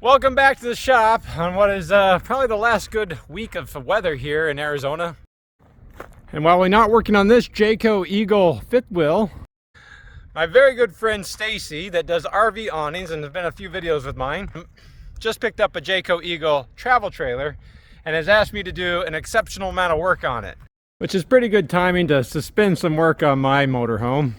Welcome back to the shop on what is probably the last good week of weather here in Arizona. And while we're not working on this Jayco Eagle fifth wheel, my very good friend Stacy that does RV awnings and has been a few videos with mine, just picked up a Jayco Eagle travel trailer and has asked me to do an exceptional amount of work on it, which is pretty good timing to suspend some work on my motorhome.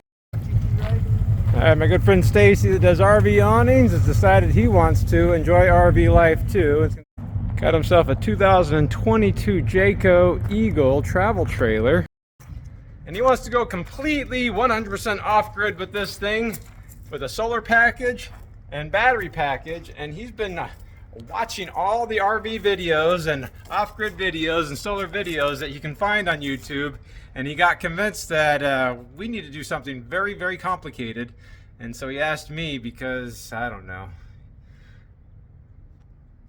My good friend Stacy that does RV awnings has decided he wants to enjoy RV life too. Got himself a 2022 Jayco Eagle travel trailer. And he wants to go completely 100% off-grid with this thing, with a solar package and battery package. And he's been watching all the RV videos and off-grid videos and solar videos that you can find on YouTube. And he got convinced that we need to do something very, very complicated. And so he asked me because, I don't know,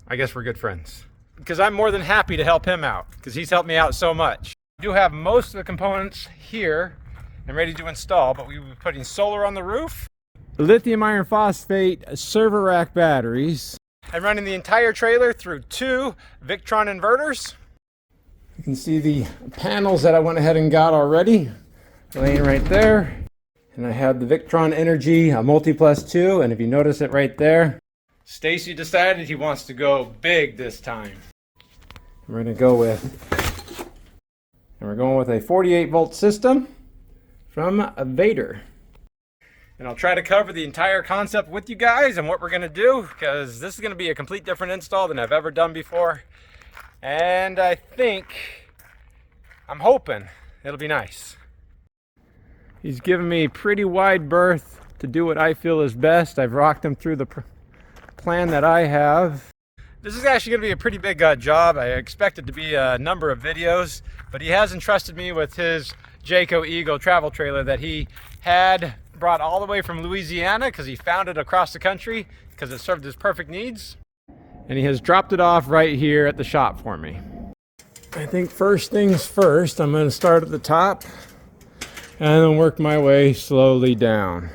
I guess we're good friends. Because I'm more than happy to help him out, because he's helped me out so much. I do have most of the components here and ready to install, but we will be putting solar on the roof, lithium iron phosphate server rack batteries, and running the entire trailer through 2 Victron inverters. You can see the panels that I went ahead and got already laying right there. And I have the Victron Energy Multi-Plus 2, and if you notice it right there, Stacy decided he wants to go big this time. We're going to go with, and we're going with a 48 volt system from Vader. And I'll try to cover the entire concept with you guys and what we're going to do, because this is going to be a complete different install than I've ever done before. And I'm hoping it'll be nice. He's given me pretty wide berth to do what I feel is best. I've rocked him through the plan that I have. This is actually going to be a pretty big job. I expect it to be a number of videos, but he has entrusted me with his Jayco Eagle travel trailer that he had brought all the way from Louisiana because he found it across the country because it served his perfect needs. And he has dropped it off right here at the shop for me. I think first things first, I'm going to start at the top and then work my way slowly down.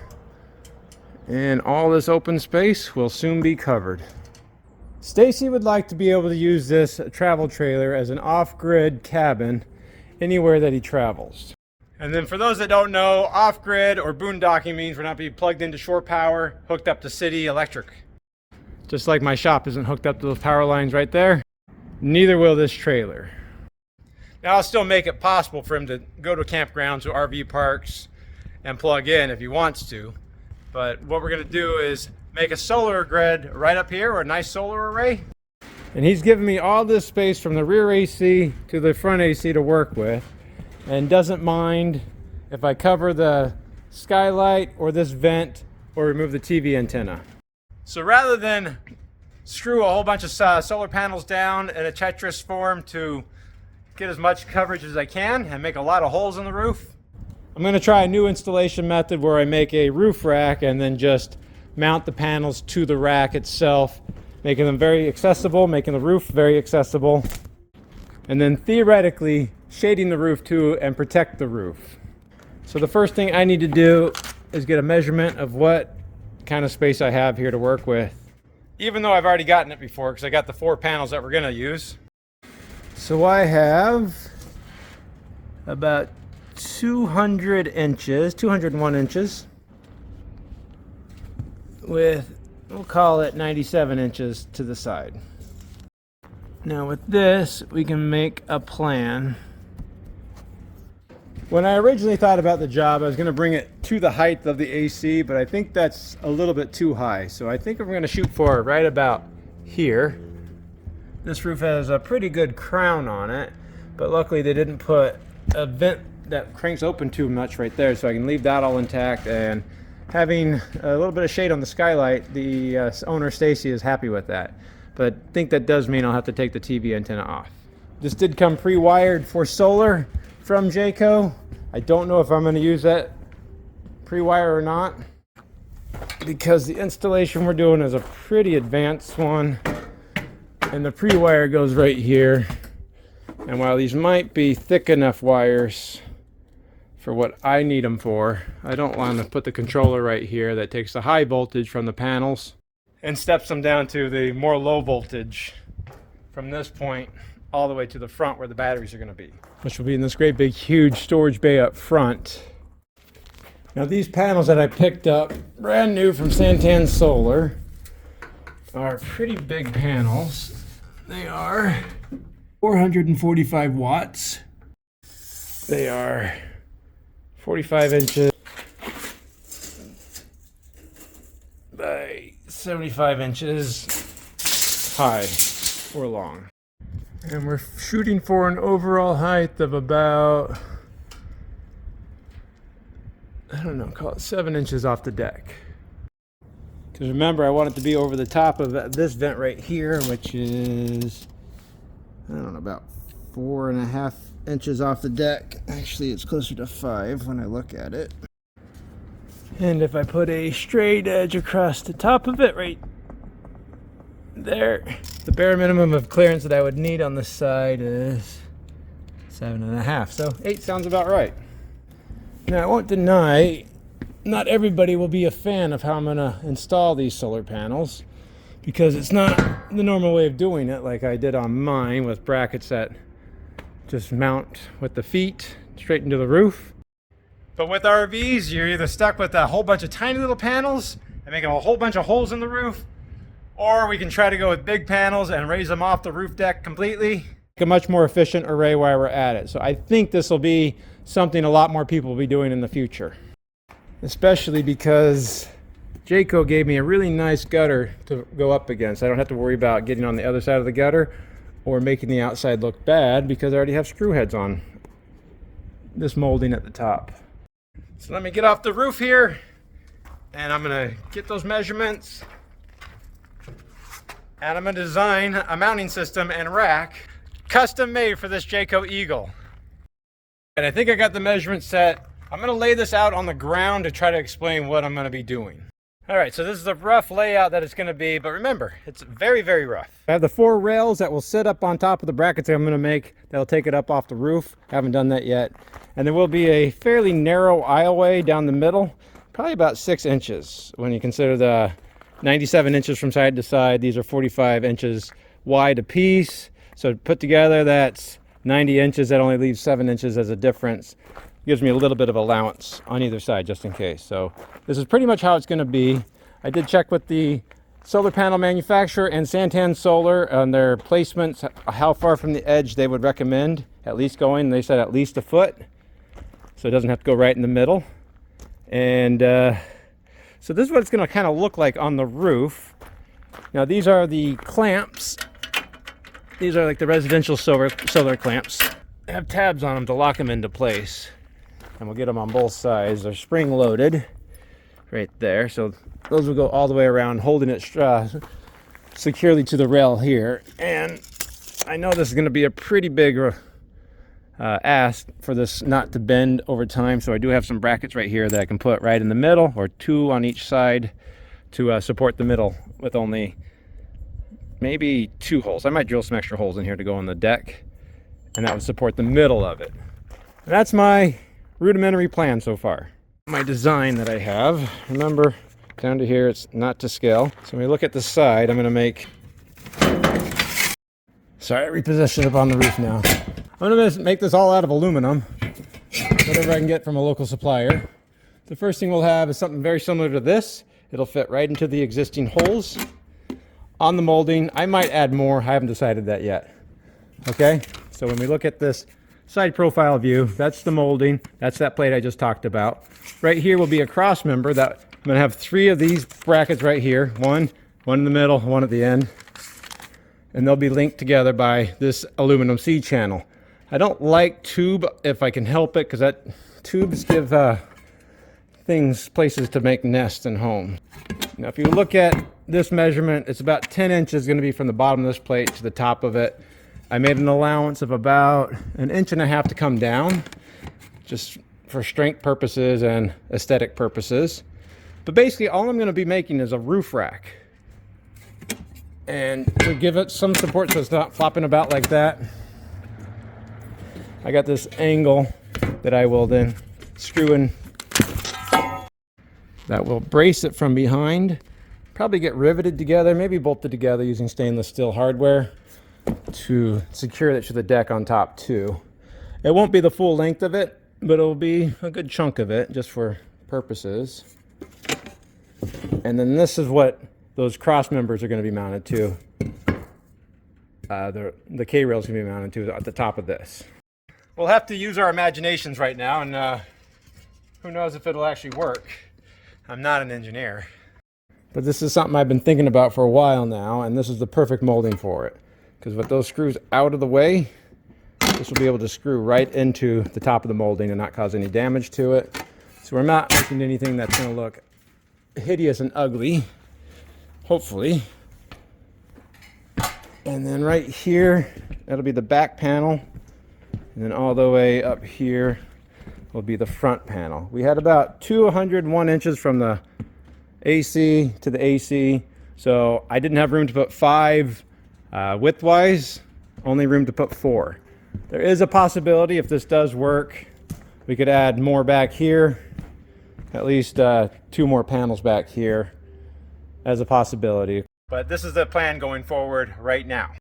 And all this open space will soon be covered. Stacy would like to be able to use this travel trailer as an off-grid cabin anywhere that he travels. And then for those that don't know, off-grid or boondocking means we're not being plugged into shore power, hooked up to city electric. Just like my shop isn't hooked up to those power lines right there, neither will this trailer. Now I'll still make it possible for him to go to campgrounds or RV parks and plug in if he wants to. But what we're going to do is make a solar grid right up here, or a nice solar array. And he's given me all this space from the rear AC to the front AC to work with, and doesn't mind if I cover the skylight or this vent or remove the TV antenna. So rather than screw a whole bunch of solar panels down in a Tetris form to get as much coverage as I can and make a lot of holes in the roof, I'm going to try a new installation method where I make a roof rack and then just mount the panels to the rack itself, making them very accessible, making the roof very accessible, and then theoretically shading the roof too and protect the roof. So the first thing I need to do is get a measurement of what kind of space I have here to work with, even though I've already gotten it before because I got the 4 panels that we're going to use. So I have about 201 inches with, we'll call it 97 inches to the side. Now with this, we can make a plan. When I originally thought about the job, I was going to bring it to the height of the AC, but I think that's a little bit too high. So I think we're going to shoot for right about here. This roof has a pretty good crown on it, but luckily they didn't put a vent that cranks open too much right there, so I can leave that all intact. And having a little bit of shade on the skylight, the owner Stacy is happy with that. But I think that does mean I'll have to take the TV antenna off. This did come pre-wired for solar from Jayco. I don't know if I'm going to use that pre-wire or not, because the installation we're doing is a pretty advanced one. And the pre-wire goes right here. And while these might be thick enough wires for what I need them for, I don't want to put the controller right here that takes the high voltage from the panels and steps them down to the more low voltage from this point all the way to the front where the batteries are going to be, which will be in this great big huge storage bay up front. Now these panels that I picked up brand new from Santan Solar are pretty big panels. They are 445 watts. They are 45 inches by 75 inches high or long. And we're shooting for an overall height of about, I don't know, call it 7 inches off the deck. Because remember, I want it to be over the top of this vent right here, which is, I don't know, about 4.5 inches off the deck. Actually, it's closer to 5 when I look at it. And if I put a straight edge across the top of it right there, the bare minimum of clearance that I would need on this side is 7.5. So 8 sounds about right. Now I won't deny, not everybody will be a fan of how I'm gonna install these solar panels, because it's not the normal way of doing it like I did on mine with brackets that just mount with the feet straight into the roof. But with RVs, you're either stuck with a whole bunch of tiny little panels and making a whole bunch of holes in the roof, or we can try to go with big panels and raise them off the roof deck completely. A much more efficient array while we're at it. So I think this will be something a lot more people will be doing in the future. Especially because Jayco gave me a really nice gutter to go up against. I don't have to worry about getting on the other side of the gutter or making the outside look bad because I already have screw heads on this molding at the top. So let me get off the roof here and I'm gonna get those measurements and I'm gonna design a mounting system and rack custom made for this Jayco Eagle. And I think I got the measurements set. I'm gonna lay this out on the ground to try to explain what I'm gonna be doing. All right, so this is the rough layout that it's gonna be, but remember, it's very, very rough. I have the 4 rails that will sit up on top of the brackets that I'm gonna make that'll take it up off the roof. I haven't done that yet. And there will be a fairly narrow aisleway down the middle, probably about 6 inches when you consider the 97 inches from side to side. These are 45 inches wide a piece. So put together, that's 90 inches. That only leaves 7 inches as a difference. Gives me a little bit of allowance on either side just in case. So this is pretty much how it's going to be. I did check with the solar panel manufacturer and Santan Solar on their placements, how far from the edge they would recommend at least going. They said at least a foot, so it doesn't have to go right in the middle. And so this is what it's going to kind of look like on the roof. Now these are the clamps. These are like the residential solar clamps. They have tabs on them to lock them into place. And we'll get them on both sides. They're spring loaded right there. So those will go all the way around, holding it securely to the rail here. And I know this is going to be a pretty big ask for this not to bend over time. So I do have some brackets right here that I can put right in the middle, or 2 on each side to support the middle with only maybe 2 holes. I might drill some extra holes in here to go on the deck, and that would support the middle of it. And that's my rudimentary plan so far. My design that I have, remember down to here it's not to scale. So when we look at the side, I'm going to make, sorry, I repositioned up on the roof now. I'm going to make this all out of aluminum, whatever I can get from a local supplier. The first thing we'll have is something very similar to this. It'll fit right into the existing holes on the molding. I might add more, I haven't decided that yet. Okay, so when we look at this side profile view, that's the molding. That's that plate I just talked about. Right here will be a cross member that I'm gonna have 3 of these brackets right here. One in the middle, one at the end. And they'll be linked together by this aluminum C channel. I don't like tube if I can help it, because that tubes give places to make nests and homes. Now if you look at this measurement, it's about 10 inches gonna be from the bottom of this plate to the top of it. I made an allowance of about 1.5 inches to come down, just for strength purposes and aesthetic purposes. But basically all I'm going to be making is a roof rack. And to give it some support so it's not flopping about like that, I got this angle that I will then screw in that will brace it from behind probably get riveted together, maybe bolted together using stainless steel hardware to secure it to the deck on top too. It won't be the full length of it, but it'll be a good chunk of it just for purposes. And then this is what those cross members are going to be mounted to. The K-rail is going to be mounted to at the top of this. We'll have to use our imaginations right now, and who knows if it'll actually work. I'm not an engineer. But this is something I've been thinking about for a while now, and this is the perfect molding for it. Because with those screws out of the way, this will be able to screw right into the top of the molding and not cause any damage to it. So we're not making anything that's going to look hideous and ugly, hopefully. And then right here, that'll be the back panel. And then all the way up here will be the front panel. We had about 201 inches from the AC to the AC. So I didn't have room to put 5 widthwise, only room to put 4. There is a possibility if this does work, we could add more back here, at least 2 more panels back here as a possibility. But this is the plan going forward right now.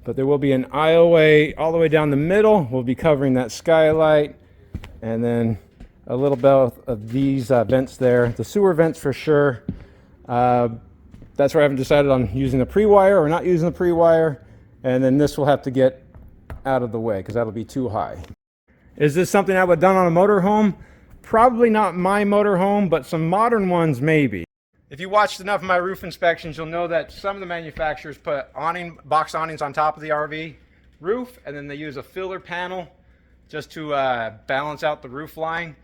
But there will be an aisleway all the way down the middle. We'll be covering that skylight, and then a little bit of these vents there. The sewer vents for sure. That's where I haven't decided on using the pre-wire or not using the pre-wire. And then this will have to get out of the way because that'll be too high. Is this something I would have done on a motorhome? Probably not my motorhome, but some modern ones maybe. If you watched enough of my roof inspections, you'll know that some of the manufacturers put box awnings on top of the RV roof, and then they use a filler panel just to balance out the roof line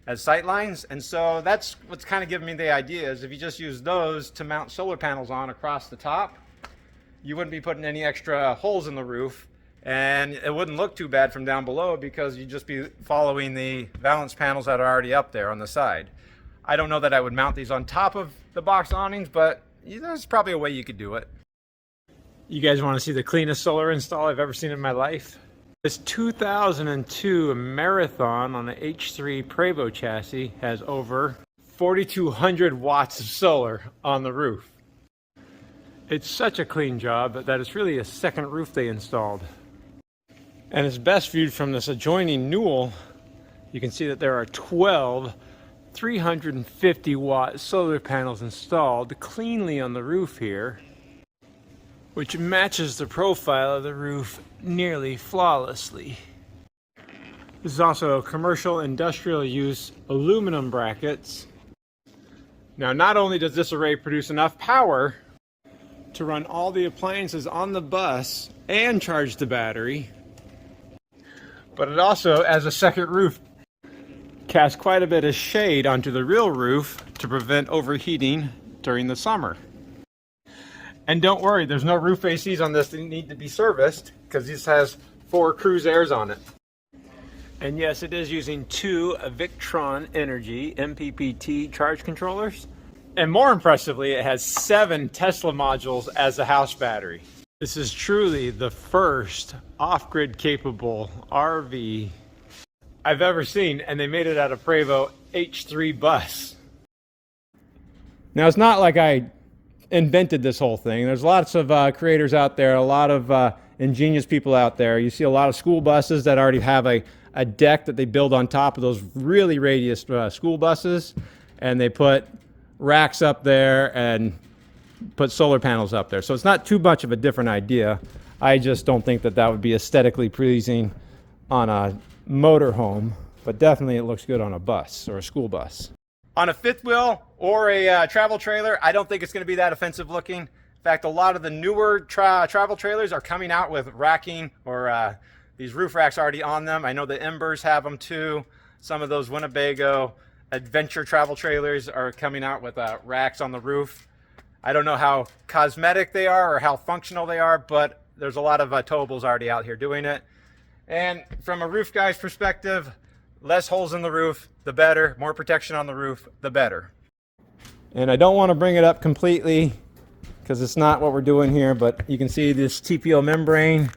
as sight lines. And so that's what's kind of giving me the idea, is if you just use those to mount solar panels on across the top, you wouldn't be putting any extra holes in the roof, and it wouldn't look too bad from down below because you'd just be following the valance panels that are already up there on the side. I don't know that I would mount these on top of the box awnings, but there's probably a way you could do it. You guys want to see the cleanest solar install I've ever seen in my life? This 2002 Marathon on an H3 Prevost chassis has over 4,200 watts of solar on the roof. It's such a clean job that it's really a second roof they installed. And it's best viewed from this adjoining newel. You can see that there are 12 350 watt solar panels installed cleanly on the roof here, which matches the profile of the roof nearly flawlessly. This is also commercial industrial use aluminum brackets. Now, not only does this array produce enough power to run all the appliances on the bus and charge the battery, but it also, as a second roof, casts quite a bit of shade onto the real roof to prevent overheating during the summer. And don't worry, there's no roof ACs on this that need to be serviced because this has 4 cruise airs on it. And yes, it is using 2 Victron Energy MPPT charge controllers. And more impressively, it has 7 Tesla modules as a house battery. This is truly the first off-grid capable RV I've ever seen, and they made it out of Prevost H3 bus. Now, it's not like I invented this whole thing. There's lots of creators out there, a lot of ingenious people out there. You see a lot of school buses that already have a deck that they build on top of those really radius school buses, and they put racks up there and put solar panels up there. So it's not too much of a different idea. I just don't think that that would be aesthetically pleasing on a motorhome, but definitely it looks good on a bus or a school bus. On a fifth wheel or a travel trailer, I don't think it's going to be that offensive looking. In fact, a lot of the newer travel trailers are coming out with racking or these roof racks already on them. I know the Embers have them too. Some of those Winnebago adventure travel trailers are coming out with racks on the roof. I don't know how cosmetic they are or how functional they are, but there's a lot of towables already out here doing it. And from a roof guy's perspective, less holes in the roof, the better. More protection on the roof, the better. And I don't want to bring it up completely because it's not what we're doing here, but you can see this TPO membrane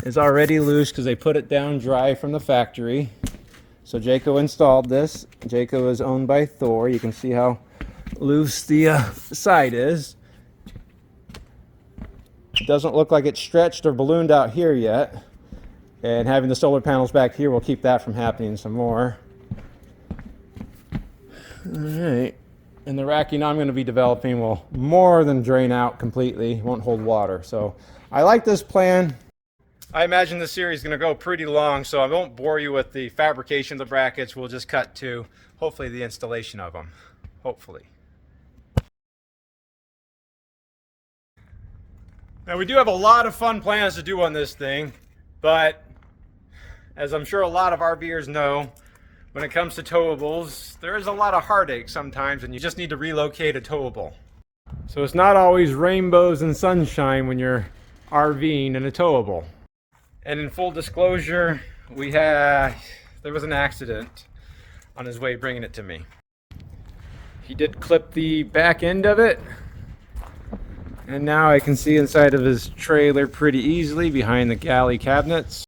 is already loose because they put it down dry from the factory. So Jayco installed this. Jayco is owned by Thor. You can see how loose the side is. It doesn't look like it's stretched or ballooned out here yet. And having the solar panels back here will keep that from happening some more. Alright. And the racking I'm going to be developing will more than drain out completely. It won't hold water. So I like this plan. I imagine this series is going to go pretty long, so I won't bore you with the fabrication of the brackets. We'll just cut to, hopefully, the installation of them. Hopefully. Now, we do have a lot of fun plans to do on this thing, but as I'm sure a lot of RVers know, when it comes to towables, there is a lot of heartache sometimes, and you just need to relocate a towable. So it's not always rainbows and sunshine when you're RVing in a towable. And in full disclosure, there was an accident on his way bringing it to me. He did clip the back end of it, and now I can see inside of his trailer pretty easily behind the galley cabinets.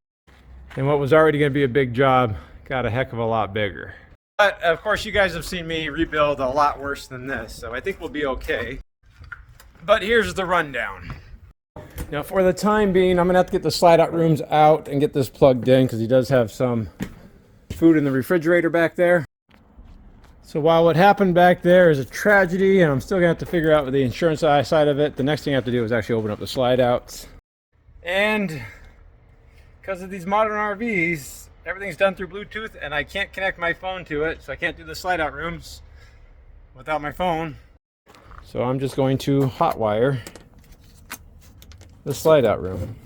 And what was already going to be a big job got a heck of a lot bigger. But of course, you guys have seen me rebuild a lot worse than this, so I think we'll be okay. But here's the rundown. Now, for the time being, I'm gonna have to get the slide out rooms out and get this plugged in because he does have some food in the refrigerator back there. So while what happened back there is a tragedy and I'm still gonna have to figure out the insurance side of it, the next thing I have to do is actually open up the slide outs. And because of these modern RVs, everything's done through Bluetooth and I can't connect my phone to it, so I can't do the slide out rooms without my phone. So I'm just going to hotwire the slide out room.